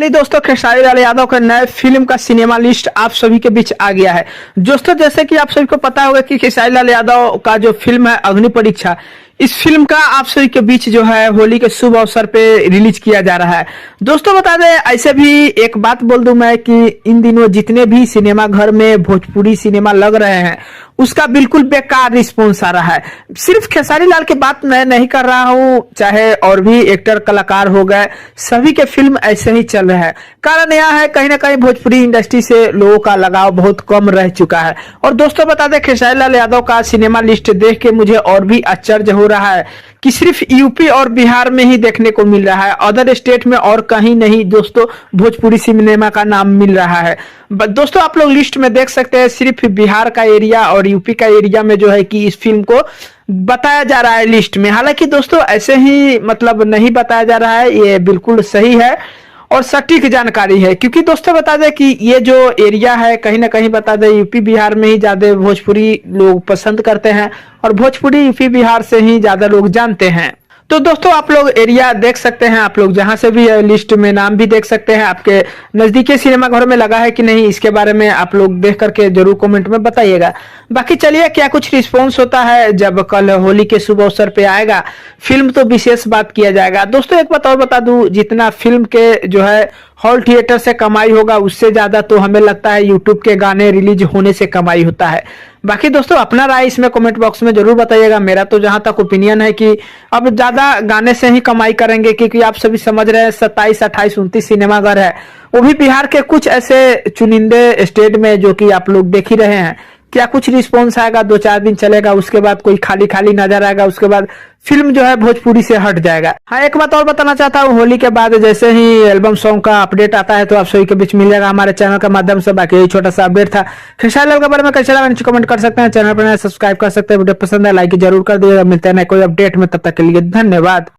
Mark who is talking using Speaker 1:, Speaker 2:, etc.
Speaker 1: Finally दोस्तों खेसारी लाल यादव का नए फिल्म का सिनेमा लिस्ट आप सभी के बीच आ गया है। दोस्तों जैसे कि आप सभी को पता होगा कि खेसारी लाल यादव का जो फिल्म है अग्नि परीक्षा, इस फिल्म का आप सभी के बीच जो है होली के शुभ अवसर पे रिलीज किया जा रहा है। दोस्तों बता दें, ऐसे भी एक बात बोल दूं मैं कि इन दिनों जितने भी सिनेमा घर में भोजपुरी सिनेमा लग रहे हैं उसका बिल्कुल बेकार रिस्पॉन्स आ रहा है। सिर्फ खेसारी लाल की बात मैं नहीं कर रहा हूं, चाहे और भी एक्टर कलाकार हो गए, सभी के फिल्म ऐसे ही चल रहे हैं। कारण यह है कहीं ना कहीं भोजपुरी इंडस्ट्री से लोगों का लगाव बहुत कम रह चुका है। और दोस्तों बता दें, खेसारी लाल यादव का सिनेमा लिस्ट देख के मुझे और भी आश्चर्य हो रहा है कि सिर्फ यूपी और बिहार में ही देखने को मिल रहा है, अदर स्टेट में और कहीं नहीं दोस्तों भोजपुरी सिनेमा का नाम मिल रहा है। दोस्तों आप लोग लिस्ट में देख सकते हैं, सिर्फ बिहार का एरिया और यूपी का एरिया में जो है कि इस फिल्म को बताया जा रहा है लिस्ट में। हालांकि दोस्तों ऐसे ही मतलब नहीं बताया जा रहा है, ये बिल्कुल सही है और सटीक जानकारी है। क्योंकि दोस्तों बता दें कि ये जो एरिया है कहीं ना कहीं बता दें यूपी बिहार में ही ज्यादा भोजपुरी लोग पसंद करते हैं और भोजपुरी यूपी बिहार से ही ज्यादा लोग जानते हैं। तो दोस्तों आप लोग एरिया देख सकते हैं, आप लोग जहां से भी लिस्ट में नाम भी देख सकते हैं। आपके नजदीकी सिनेमा घर में लगा है कि नहीं, इसके बारे में आप लोग देख करके जरूर कमेंट में बताइएगा। बाकी चलिए क्या कुछ रिस्पॉन्स होता है जब कल होली के शुभ अवसर पे आएगा फिल्म, तो विशेष बात किया जाएगा। दोस्तों एक बात और बता दूं, जितना फिल्म के जो है हॉल थिएटर से कमाई होगा उससे ज्यादा तो हमें लगता है यूट्यूब के गाने रिलीज होने से कमाई होता है। बाकी दोस्तों अपना राय इसमें कमेंट बॉक्स में जरूर बताइएगा। मेरा तो जहां तक ओपिनियन है कि अब ज्यादा गाने से ही कमाई करेंगे, क्योंकि आप सभी समझ रहे हैं 27, 28, 29 सिनेमा घर है, वो भी बिहार के कुछ ऐसे चुनिंदे स्टेट में जो कि आप लोग देख ही रहे हैं। क्या कुछ रिस्पॉन्स आएगा, 2-4 दिन चलेगा, उसके बाद कोई खाली खाली नजर आएगा, उसके बाद फिल्म जो है भोजपुरी से हट जाएगा। हाँ एक बात और बताना चाहता हूँ, होली के बाद जैसे ही एल्बम सॉन्ग का अपडेट आता है तो आप सभी के बीच मिलेगा हमारे चैनल के माध्यम से। बाकी यही छोटा सा अपडेट था खेसारी लाल के बारे में, कैसा लगा नीचे कमेंट कर सकते हैं, चैनल पर सब्सक्राइब कर सकते हैं, वीडियो पसंद है लाइक जरूर कर दीजिएगा। मिलते हैं कोई अपडेट में, तब तक के लिए धन्यवाद।